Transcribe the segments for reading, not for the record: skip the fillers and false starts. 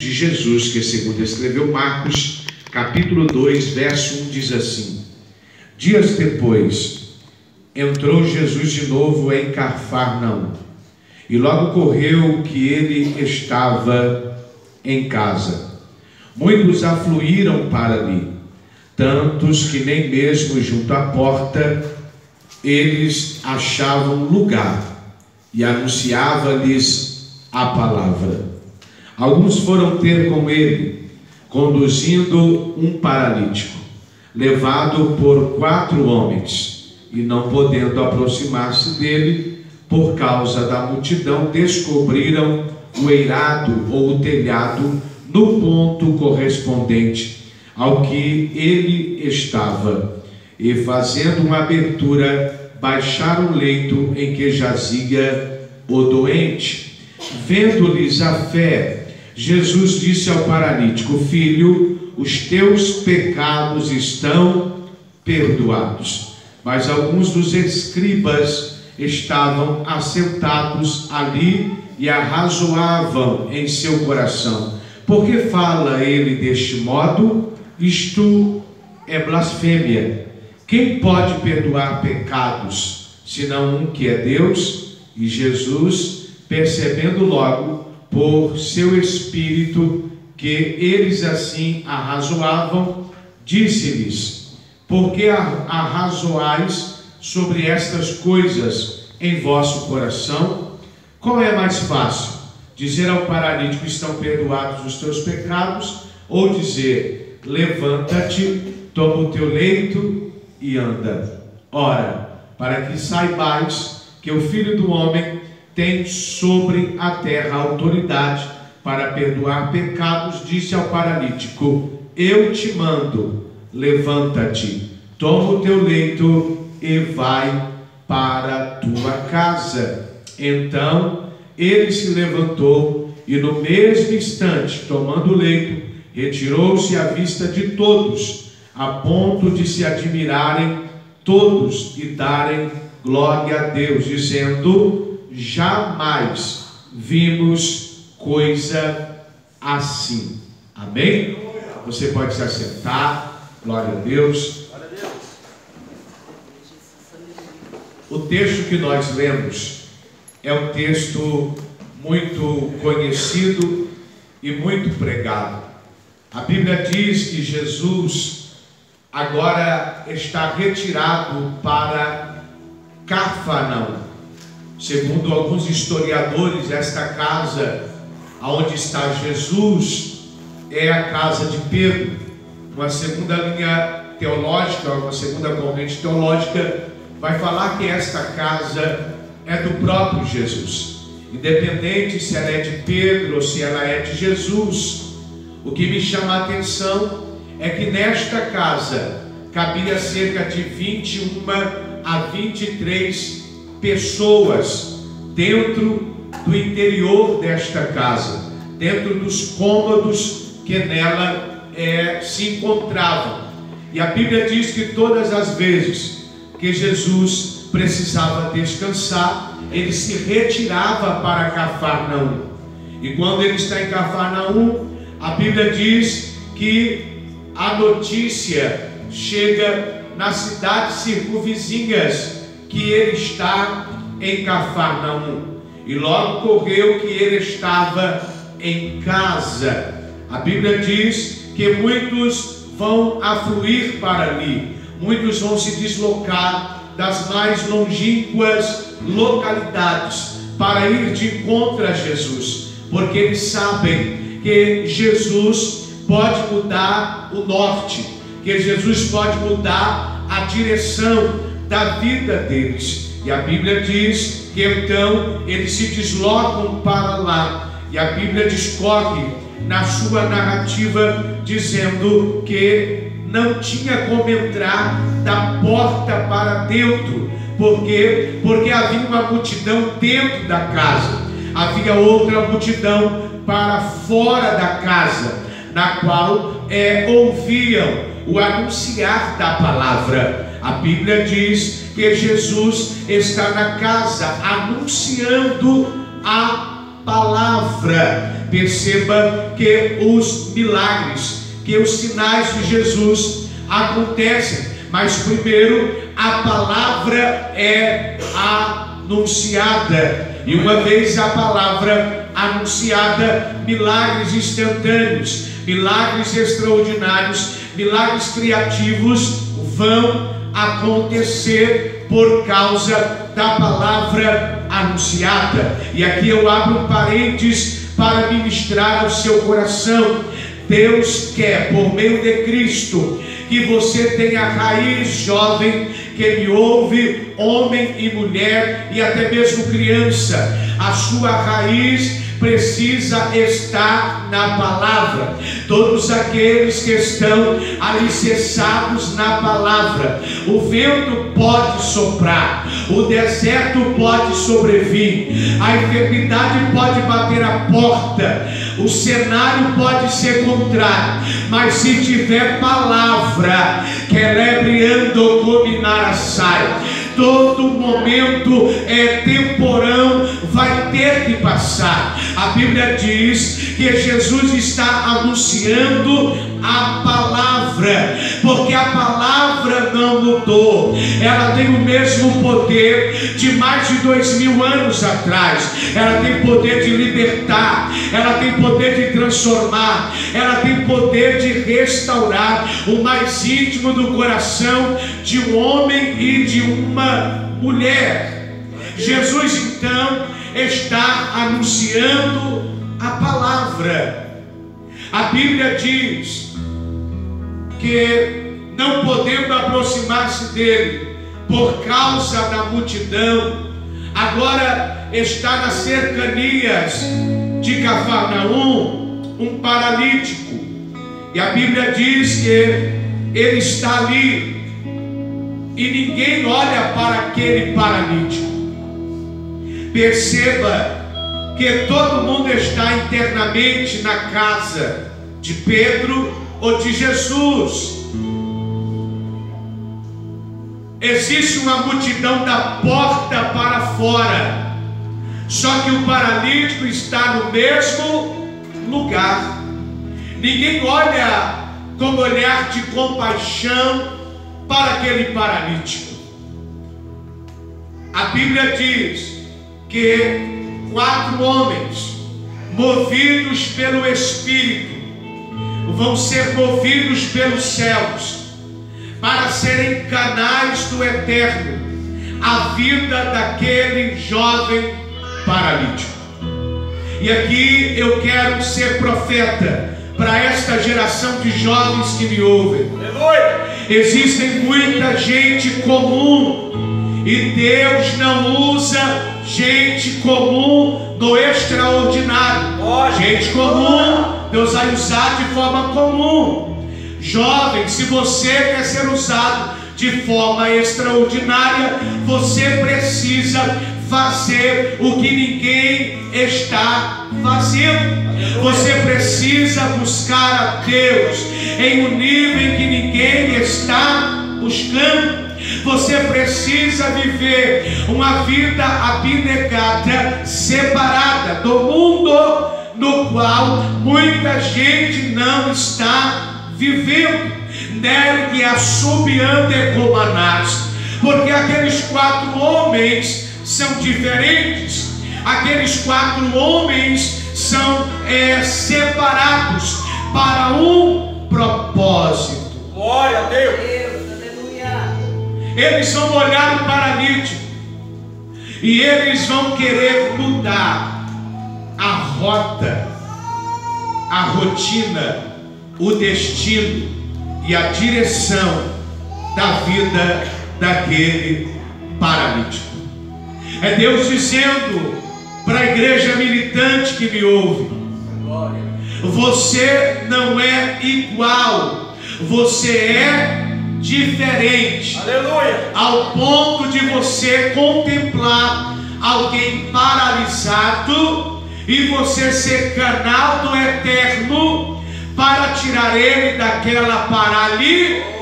de Jesus, que segundo escreveu Marcos, capítulo 2, verso 1, diz assim: dias depois, entrou Jesus de novo em Cafarnaum, e logo correu que ele estava em casa. Muitos afluíram para ali, tantos que nem mesmo junto à porta eles achavam lugar, e anunciava-lhes a palavra. Alguns foram ter com ele, conduzindo um paralítico, levado por 4 homens, e não podendo aproximar-se dele, por causa da multidão, descobriram o eirado ou o telhado no ponto correspondente ao que ele estava, e fazendo uma abertura, baixaram o leito em que jazia o doente. Vendo-lhes a fé, Jesus disse ao paralítico: filho, os teus pecados estão perdoados. Mas alguns dos escribas estavam assentados ali e arrazoavam em seu coração: por que fala ele deste modo? Isto é blasfêmia. Quem pode perdoar pecados, senão um que é Deus? E Jesus, percebendo logo por seu espírito que eles assim arrazoavam, disse-lhes: por que arrazoais sobre estas coisas em vosso coração? Qual é mais fácil, dizer ao paralítico: estão perdoados os teus pecados, ou dizer: levanta-te, toma o teu leito e anda? Ora, para que saibais que o Filho do Homem tem sobre a terra autoridade para perdoar pecados, disse ao paralítico: eu te mando, levanta-te, toma o teu leito e vai para a tua casa. Então ele se levantou e no mesmo instante, tomando o leito, retirou-se à vista de todos, a ponto de se admirarem todos e darem glória a Deus, dizendo: jamais vimos coisa assim. Amém? Você pode se assentar. Glória a Deus. O texto que nós lemos é um texto muito conhecido e muito pregado. A Bíblia diz que Jesus agora está retirado para Cafarnaum. Segundo alguns historiadores, esta casa onde está Jesus é a casa de Pedro. Uma segunda linha teológica, uma segunda corrente teológica vai falar que esta casa é do próprio Jesus. Independente se ela é de Pedro ou se ela é de Jesus, o que me chama a atenção é que nesta casa cabia cerca de 21 a 23 pessoas dentro do interior desta casa, dentro dos cômodos que nela se encontravam. E a Bíblia diz que todas as vezes que Jesus precisava descansar, ele se retirava para Cafarnaum. E quando ele está em Cafarnaum, a Bíblia diz que a notícia chega nas cidades circunvizinhas que ele está em Cafarnaum, e logo correu que ele estava em casa. A Bíblia diz que muitos vão afluir para ali, muitos vão se deslocar das mais longínquas localidades para ir de encontro a Jesus, porque eles sabem que Jesus pode mudar o norte, que Jesus pode mudar a direção da vida deles. E a Bíblia diz que então eles se deslocam para lá, e a Bíblia discorre na sua narrativa dizendo que não tinha como entrar da porta para dentro. Por quê? Porque havia uma multidão dentro da casa, havia outra multidão para fora da casa, na qual ouviam o anunciar da palavra. A Bíblia diz que Jesus está na casa anunciando a palavra. perceba que os milagres, que os sinais de Jesus acontecem, mas primeiro a palavra é anunciada, e uma vez a palavra anunciada, milagres instantâneos, milagres extraordinários, milagres criativos vão acontecer por causa da palavra anunciada. E aqui eu abro um parênteses para ministrar ao seu coração. Deus quer, por meio de Cristo, que você tenha raiz, jovem que me ouve, homem e mulher e até mesmo criança. A sua raiz precisa estar na palavra. Todos aqueles que estão alicerçados na palavra, o vento pode soprar, o deserto pode sobrevir, a enfermidade pode bater a porta, o cenário pode ser contrário, mas se tiver palavra, que lebriando cominar a sai, todo momento é temporão, vai ter que passar. A Bíblia diz que Jesus está anunciando a palavra, porque a palavra não mudou, ela tem o mesmo poder de mais de 2000 anos atrás, ela tem poder de libertar, ela tem poder de transformar, ela tem poder de restaurar o mais íntimo do coração de um homem e de uma mulher. Jesus então está anunciando a palavra. A Bíblia diz que, não podendo aproximar-se dele por causa da multidão, agora está nas cercanias de Cafarnaum um paralítico, e a Bíblia diz que ele está ali e ninguém olha para aquele paralítico. Perceba que todo mundo está internamente na casa de Pedro ou de Jesus. Existe uma multidão da porta para fora, só que o paralítico está no mesmo lugar. Ninguém olha com olhar de compaixão para aquele paralítico. A Bíblia diz que 4 homens, movidos pelo Espírito, vão ser movidos pelos céus para serem canais do Eterno a vida daquele jovem paralítico. E aqui eu quero ser profeta para esta geração de jovens que me ouvem. Existem muita gente comum, e Deus não usa gente comum no extraordinário. Gente comum, Deus vai usar de forma comum. Jovem, se você quer ser usado de forma extraordinária, você precisa fazer o que ninguém está fazendo. Você precisa buscar a Deus em um nível em que ninguém está buscando. Você precisa viver uma vida abnegada, separada do mundo no qual muita gente não está vivendo. Nele que assobiando como anás, porque aqueles 4 homens são diferentes. Aqueles 4 homens são separados para um propósito. Glória a Deus. Eles vão olhar o paralítico e eles vão querer mudar a rota, a rotina, o destino e a direção da vida daquele paralítico. É Deus dizendo para a igreja militante que me ouve: você não é igual, você é diferente. Aleluia. Ao ponto de você contemplar alguém paralisado e você ser canal do Eterno para tirar ele daquela paralisia.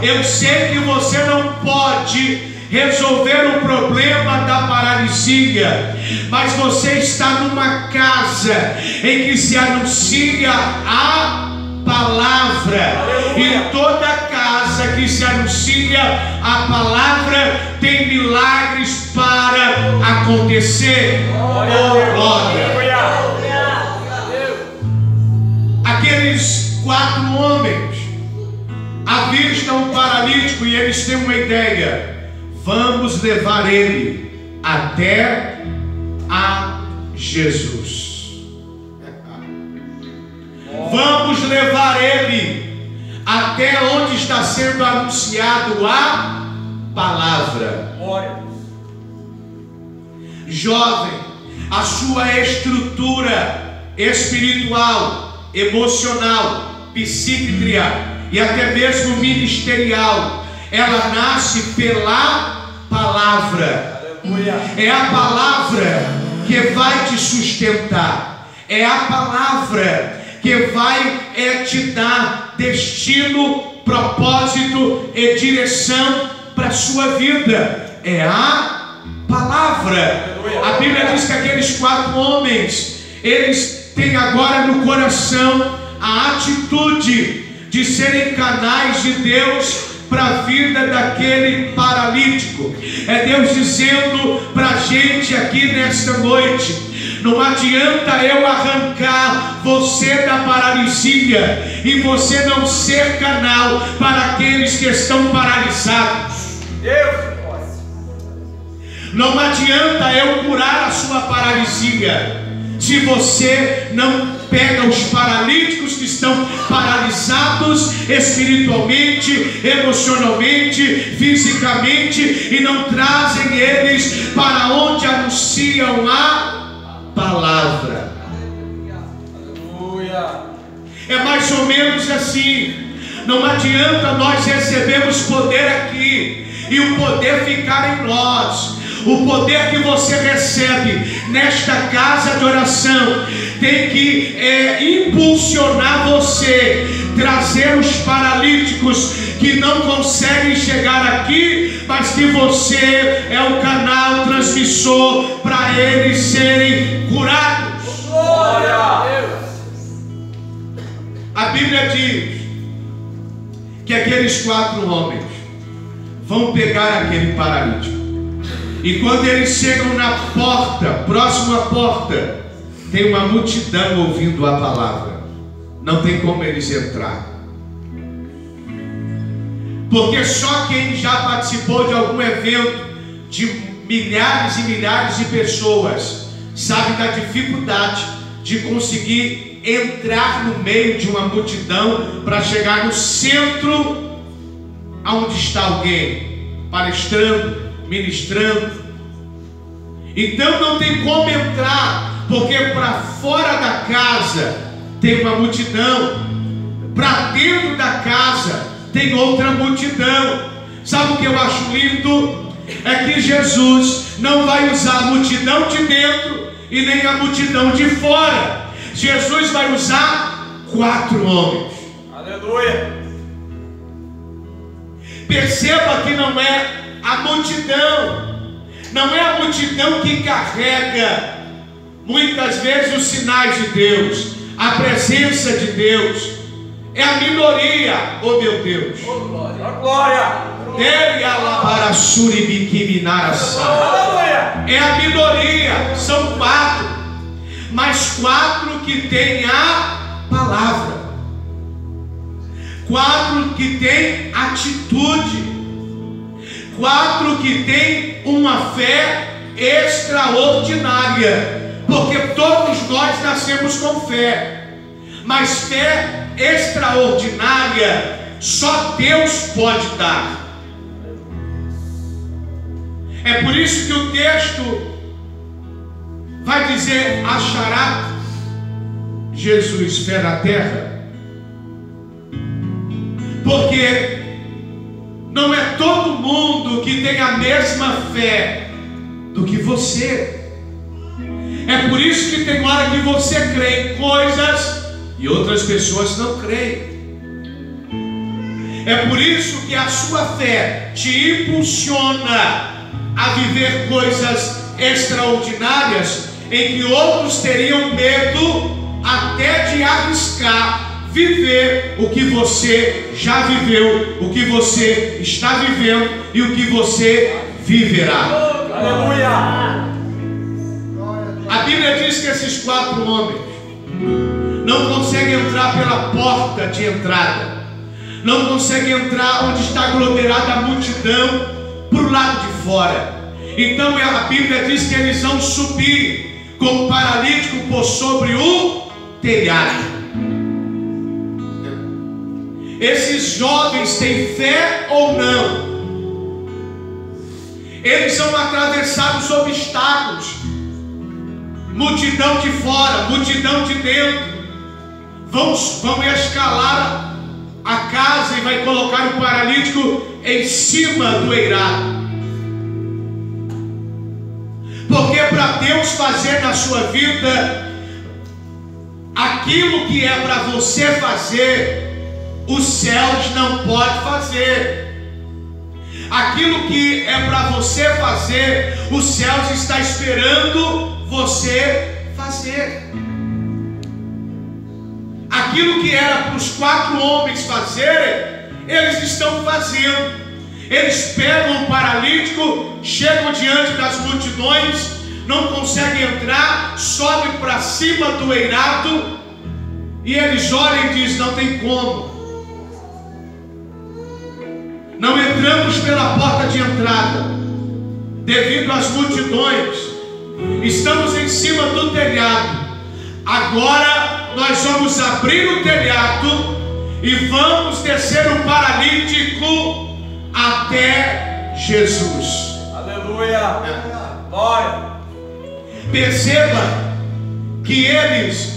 Eu sei que você não pode resolver o problema da paralisia, mas você está numa casa em que se anuncia a palavra, e toda casa que se anuncia a palavra tem milagres para acontecer. Oh, glória! Aqueles 4 homens avistam um paralítico e eles têm uma ideia: vamos levar ele até a Jesus. Vamos levar ele até onde está sendo anunciado a palavra. Jovem, a sua estrutura espiritual, emocional, psíquica e até mesmo ministerial, ela nasce pela palavra. É a palavra que vai te sustentar. É a palavra que vai te dar destino, propósito e direção para a sua vida. É a palavra. A Bíblia diz que aqueles 4 homens, eles têm agora no coração a atitude de serem canais de Deus para a vida daquele paralítico. É Deus dizendo para a gente aqui nesta noite: não adianta eu arrancar você da paralisia e você não ser canal para aqueles que estão paralisados. Não adianta eu curar a sua paralisia se você não pega os paralíticos que estão paralisados espiritualmente, emocionalmente, fisicamente, e não trazem eles para onde anunciam a palavra. É mais ou menos assim. Não adianta nós recebermos poder aqui e o poder ficar em nós. O poder que você recebe nesta casa de oração tem que impulsionar você, trazer os paralíticos que não conseguem chegar aqui, mas que você é o canal transmissor para eles serem curados. Glória a Deus. A Bíblia diz que aqueles 4 homens vão pegar aquele paralítico. E quando eles chegam na porta, próximo à porta, tem uma multidão ouvindo a palavra. Não tem como eles entrar. Porque só quem já participou de algum evento de milhares e milhares de pessoas sabe da dificuldade de conseguir entrar no meio de uma multidão para chegar no centro aonde está alguém palestrando, ministrando. Então não tem como entrar, porque para fora da casa tem uma multidão, para dentro da casa tem outra multidão. Sabe o que eu acho lindo? É que Jesus não vai usar a multidão de dentro e nem a multidão de fora. Jesus vai usar 4 homens. Aleluia. Perceba que não é a multidão, não é a multidão que carrega muitas vezes os sinais de Deus, a presença de Deus. É a minoria, oh meu Deus. Oh, glória, glória. É a minoria, são 4, mas 4 que tem a palavra, 4 que tem atitude, 4 que tem uma fé extraordinária, porque todos nós nascemos com fé, mas fé extraordinária só Deus pode dar. É por isso que o texto vai dizer: achará Jesus fé na terra? Porque não é todo mundo que tem a mesma fé do que você. É por isso que tem hora que você crê em coisas e outras pessoas não creem. É por isso que a sua fé te impulsiona a viver coisas extraordinárias em que outros teriam medo até de arriscar viver o que você já viveu, o que você está vivendo e o que você viverá. Aleluia! A Bíblia diz que esses 4 homens não conseguem entrar pela porta de entrada, não conseguem entrar onde está aglomerada a multidão para o lado de fora. Então a Bíblia diz que eles vão subir com o paralítico por sobre o telhado. Esses jovens têm fé ou não? Eles vão atravessar os obstáculos, multidão de fora, multidão de dentro, vão escalar a casa e vai colocar o paralítico em cima do eirado. Porque para Deus fazer na sua vida aquilo que é para você fazer, os céus não podem fazer. Aquilo que é para você fazer, os céus estão esperando você fazer. Aquilo que era para os 4 homens fazerem, eles estão fazendo. Eles pegam o paralítico, chegam diante das multidões, não conseguem entrar, sobem para cima do eirado, e eles olham e dizem: não tem como. Não entramos pela porta de entrada, devido às multidões. Estamos em cima do telhado. Agora nós vamos abrir o telhado e vamos descer o paralítico até Jesus. Aleluia! Glória! Perceba que eles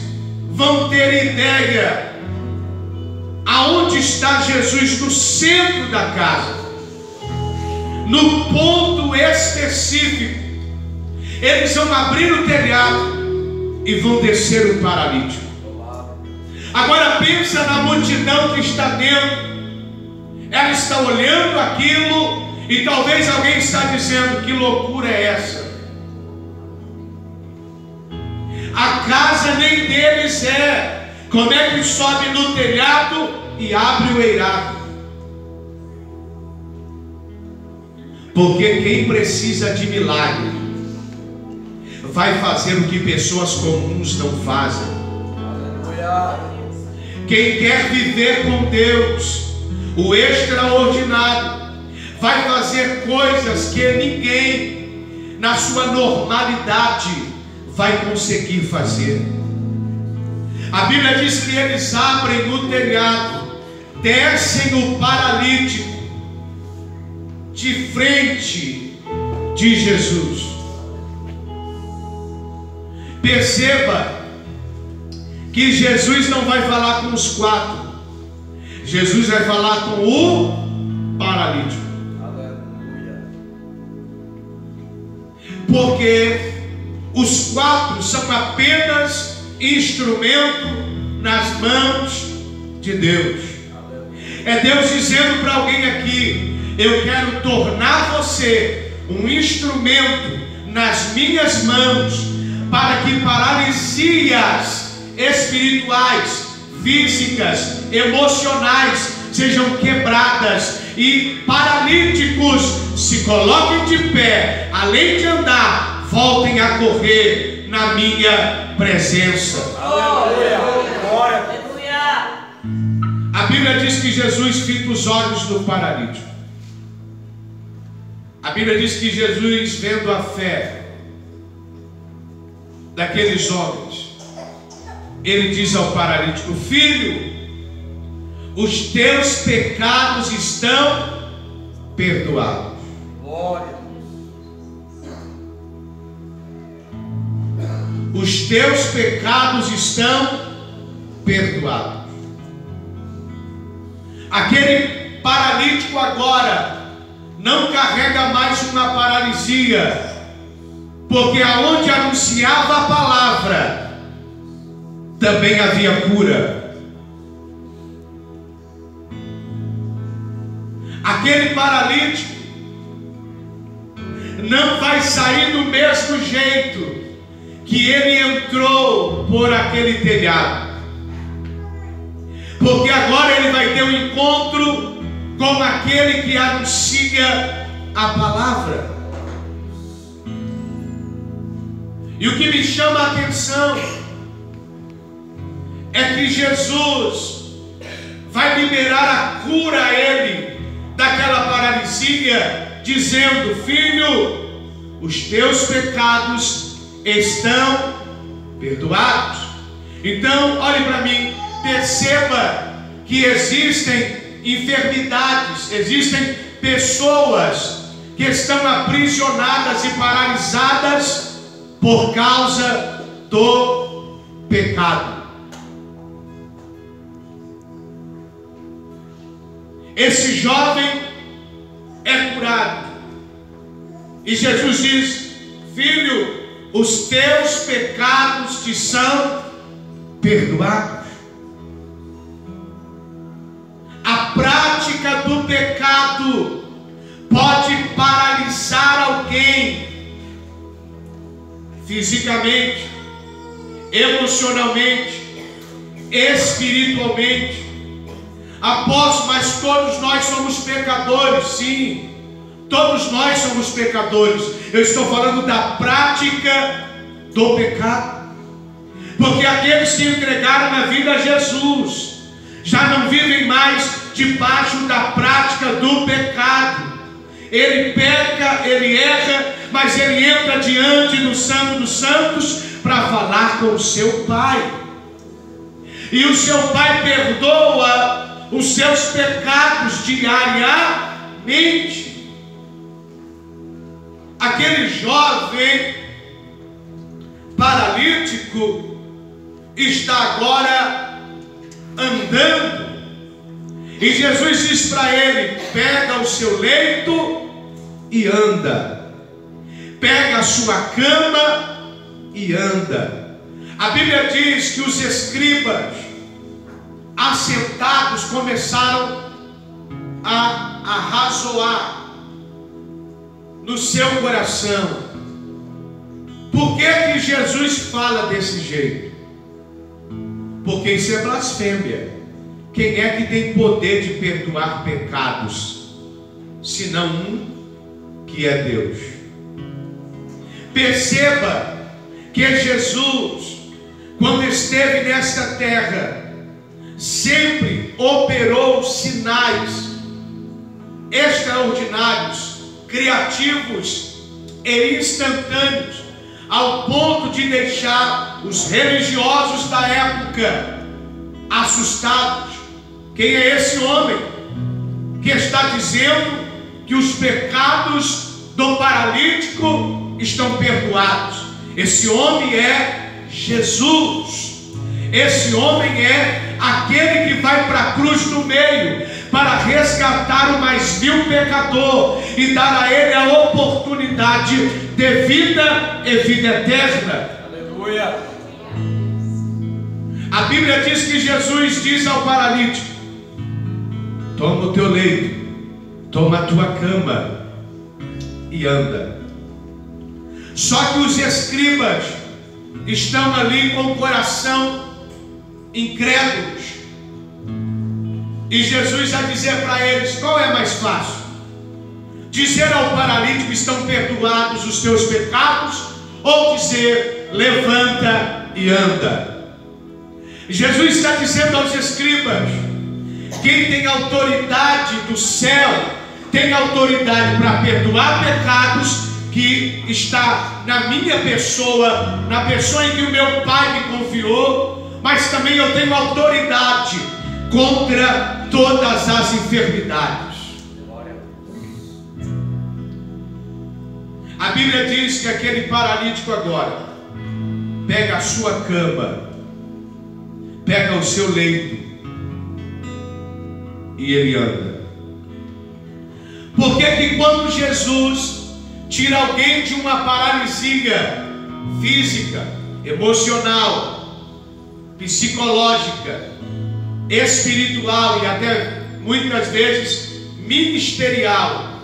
vão ter ideia aonde está Jesus, no centro da casa, no ponto específico. Eles vão abrir o telhado e vão descer o paralítico. Agora pensa na multidão que está dentro. Ela está olhando aquilo e talvez alguém está dizendo: que loucura é essa? A casa nem deles é. Como é que sobe no telhado e abre o eirado? Porque quem precisa de milagre vai fazer o que pessoas comuns não fazem. Quem quer viver com Deus, o extraordinário, vai fazer coisas que ninguém na sua normalidade vai conseguir fazer. A Bíblia diz que eles abrem no telhado, descem o paralítico de frente de Jesus. Perceba que Jesus não vai falar com os 4, Jesus vai falar com o paralítico. Aleluia. Porque os 4 são apenas instrumento nas mãos de Deus. É Deus dizendo para alguém aqui: eu quero tornar você um instrumento nas minhas mãos, para que paralisias espirituais, físicas, emocionais sejam quebradas e paralíticos se coloquem de pé, além de andar, voltem a correr na minha presença. Aleluia! Glória! A Bíblia diz que Jesus fita os olhos do paralítico. A Bíblia diz que Jesus, vendo a fé daqueles homens, ele diz ao paralítico: filho, os teus pecados estão perdoados. Glória! Os teus pecados estão perdoados. Aquele paralítico agora não carrega mais uma paralisia, porque aonde anunciava a palavra também havia cura. aquele paralítico não vai sair do mesmo jeito que ele entrou por aquele telhado, porque agora ele vai ter um encontro com aquele que anuncia a palavra. E o que me chama a atenção é que Jesus vai liberar a cura a ele daquela paralisia, dizendo: filho, os teus pecados estão perdoados. Então, olhe para mim, perceba que existem enfermidades, existem pessoas que estão aprisionadas e paralisadas por causa do pecado. Esse jovem é curado e Jesus diz: filho, os teus pecados te são perdoados. A prática do pecado pode paralisar alguém fisicamente, emocionalmente, espiritualmente. Apóstolo, mas todos nós somos pecadores. Sim, todos nós somos pecadores. Eu estou falando da prática do pecado, porque aqueles que entregaram a vida a Jesus já não vivem mais debaixo da prática do pecado. Ele peca, ele erra, mas ele entra diante do Santo dos Santos para falar com o seu Pai, e o seu Pai perdoa os seus pecados diariamente. Aquele jovem paralítico está agora andando, e Jesus diz para ele: pega o seu leito e anda, pega a sua cama e anda. A Bíblia diz que os escribas assentados começaram a arrazoar no seu coração: por que Jesus fala desse jeito? Porque isso é blasfêmia. Quem é que tem poder de perdoar pecados, senão um, que é Deus? Perceba que Jesus, quando esteve nesta terra, sempre operou sinais extraordinários, criativos e instantâneos, ao ponto de deixar os religiosos da época assustados. Quem é esse homem que está dizendo que os pecados do paralítico estão perdoados? Esse homem é Jesus. Esse homem é aquele que vai para a cruz do meio para resgatar o mais vil pecador e dar a ele a oportunidade de vida e vida eterna. Aleluia. A Bíblia diz que Jesus diz ao paralítico: toma o teu leito, toma a tua cama e anda. Só que os escribas estão ali com o coração incrédulos, e Jesus vai dizer para eles: qual é mais fácil? Dizer ao paralítico: estão perdoados os teus pecados, ou dizer: levanta e anda? Jesus está dizendo aos escribas: quem tem autoridade do céu tem autoridade para perdoar pecados, que está na minha pessoa, na pessoa em que o meu Pai me confiou, mas também eu tenho autoridade contra todas as enfermidades. A Bíblia diz que aquele paralítico agora pega a sua cama, pega o seu leito e ele anda. Por que que quando Jesus tira alguém de uma paralisia física, emocional, psicológica, espiritual e até muitas vezes ministerial.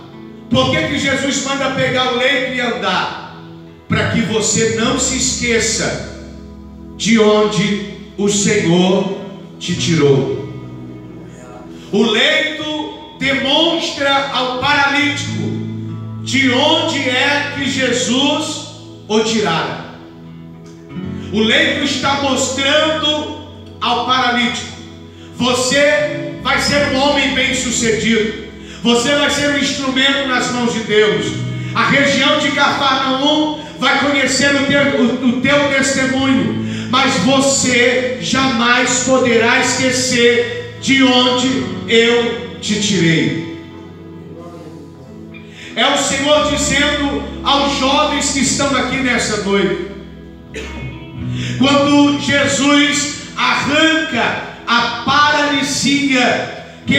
Por que Jesus manda pegar o leito e andar? Para que você não se esqueça de onde o Senhor te tirou. O leito demonstra ao paralítico de onde é que Jesus o tirara. O leito está mostrando ao paralítico: você vai ser um homem bem-sucedido, você vai ser um instrumento nas mãos de Deus. A região de Cafarnaum vai conhecer o teu testemunho, mas você jamais poderá esquecer de onde eu te tirei. É o Senhor dizendo aos jovens que estão aqui nessa noite: quando Jesus arranca a paralisia que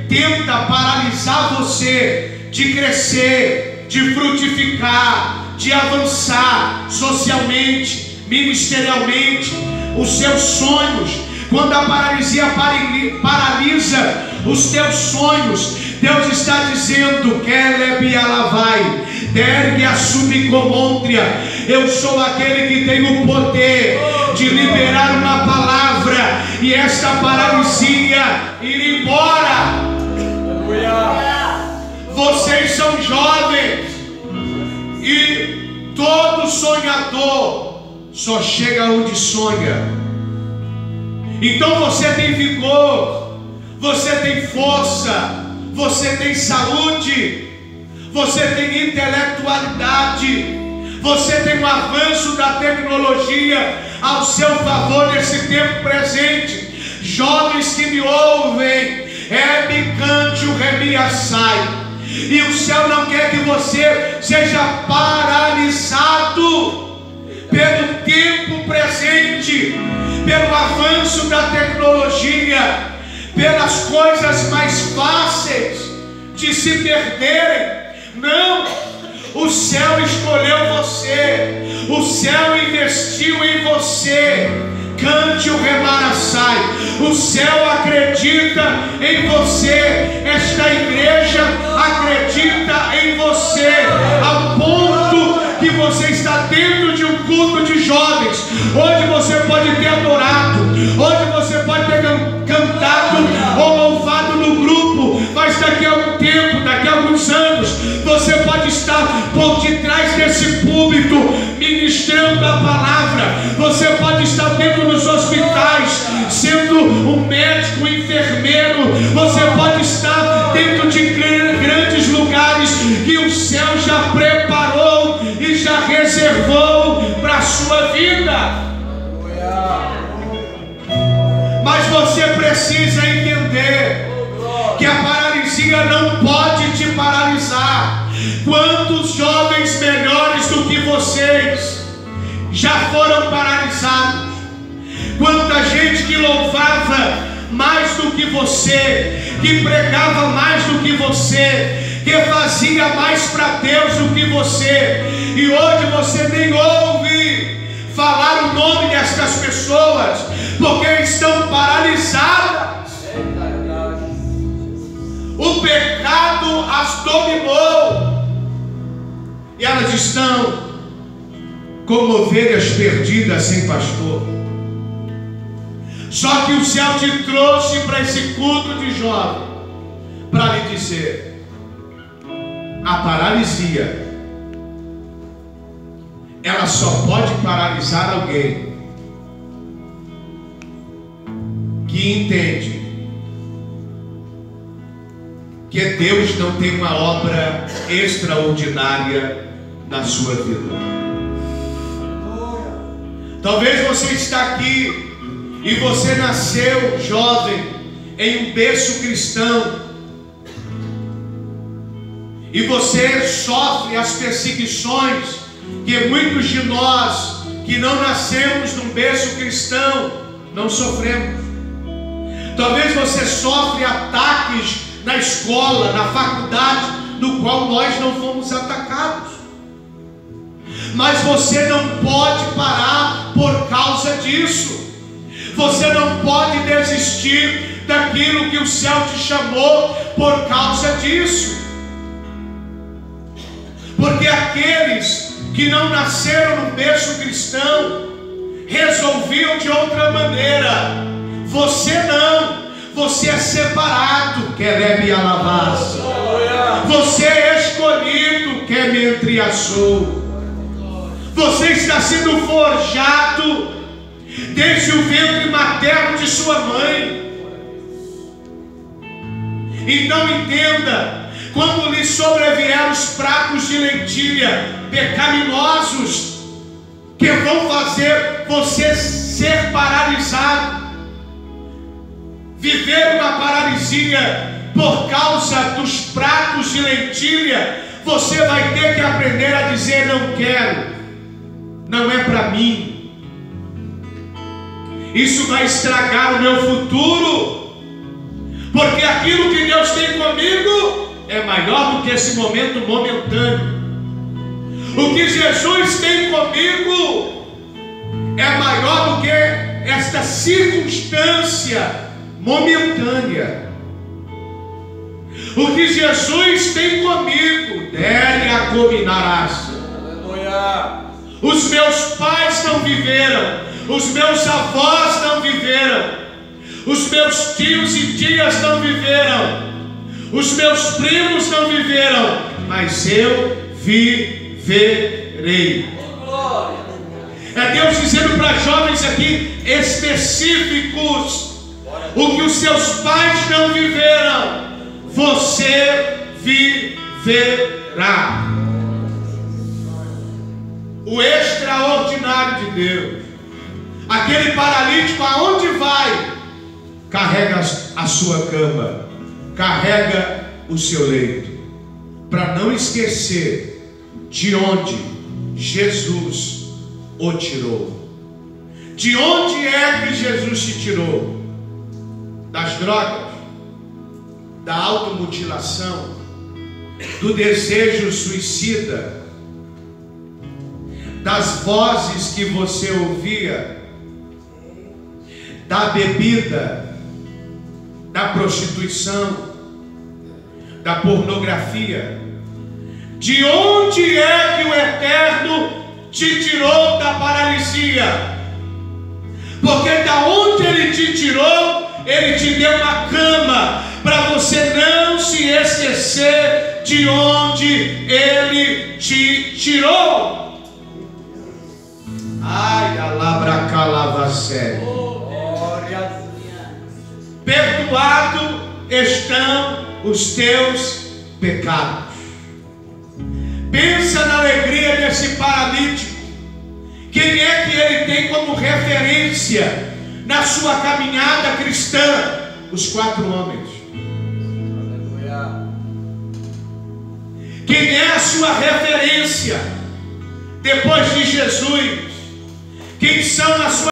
tenta paralisar você de crescer, de frutificar, de avançar socialmente, ministerialmente, os seus sonhos, quando a paralisia paralisa os teus sonhos, Deus está dizendo: Keleb alavai, dergue a subcomôntria. Eu sou aquele que tem o poder de liberar uma palavra e esta paralisia ir embora. Vocês são jovens e todo sonhador só chega onde sonha. Então você tem vigor, você tem força, você tem saúde, você tem intelectualidade, você tem um avanço da tecnologia ao seu favor nesse tempo presente. Jovens que me ouvem, cante o remiaçai, e o céu não quer que você seja paralisado pelo tempo presente, pelo avanço da tecnologia, pelas coisas mais fáceis de se perderem. Não, o céu escolheu você, o céu investiu em você. Cante o remaraçai, o céu acredita em você, esta igreja acredita em você, ao ponto que você está dentro de um culto de jovens, onde você pode ter adorado, onde você pode ter cantado ou louvado no grupo, mas daqui a um tempo, daqui a alguns anos, você pode estar por detrás desse púlpito ministrando a palavra. Você pode estar dentro dos hospitais sendo um médico, um enfermeiro. Você pode estar dentro de grandes lugares que o céu já preparou e já reservou para a sua vida. Mas você precisa entender que a paralisia não pode te paralisar. Quantos jovens melhores do que vocês já foram paralisados? Quanta gente que louvava mais do que você, que pregava mais do que você, que fazia mais para Deus do que você, e hoje você nem ouve falar o nome destas pessoas, porque estão paralisadas. O pecado as dominou e elas estão como ovelhas perdidas sem pastor. Só que o céu te trouxe para esse culto de jovem para lhe dizer: a paralisia, ela só pode paralisar alguém que entende que Deus não tem uma obra extraordinária na sua vida. Talvez você está aqui e você nasceu jovem em um berço cristão e você sofre as perseguições que muitos de nós que não nascemos num berço cristão não sofremos. Talvez você sofre ataques na escola, na faculdade, no qual nós não fomos atacados. Mas você não pode parar por causa disso. Você não pode desistir daquilo aquilo que o céu te chamou por causa disso. Porque aqueles que não nasceram no berço cristão resolviam de outra maneira. Você não. Você é separado, querebe alabás. Você é escolhido, quer me entriaçou. Você está sendo forjado desde o ventre materno de sua mãe. Então entenda, quando lhe sobrevieram os pratos de lentilha pecaminosos, que vão fazer você ser paralisado, viver uma paralisia por causa dos pratos de lentilha, você vai ter que aprender a dizer: não quero, não é para mim. Isso vai estragar o meu futuro, porque aquilo que Deus tem comigo é maior do que esse momento momentâneo. O que Jesus tem comigo é maior do que esta circunstância momentânea. O que Jesus tem comigo, dele a combinarás. Aleluia. Os meus pais não viveram, os meus avós não viveram, os meus tios e tias não viveram, os meus primos não viveram, mas eu viverei. É Deus dizendo para jovens aqui específicos: o que os seus pais não viveram, você viverá. O extraordinário de Deus. Aquele paralítico, aonde vai? Carrega a sua cama, carrega o seu leito, para não esquecer de onde Jesus o tirou. De onde é que Jesus te tirou? Das drogas, da automutilação, do desejo suicida, das vozes que você ouvia, da bebida, da prostituição, da pornografia. De onde é que o Eterno te tirou da paralisia? Porque da onde Ele te tirou, Ele te deu uma cama, para você não se esquecer de onde Ele te tirou. Ai, alabracalavassé. Perdoado estão os teus pecados. Pensa na alegria desse paralítico. Quem é que ele tem como referência na sua caminhada cristã? Os 4 homens. Quem é a sua referência depois de Jesus? Quem são as suas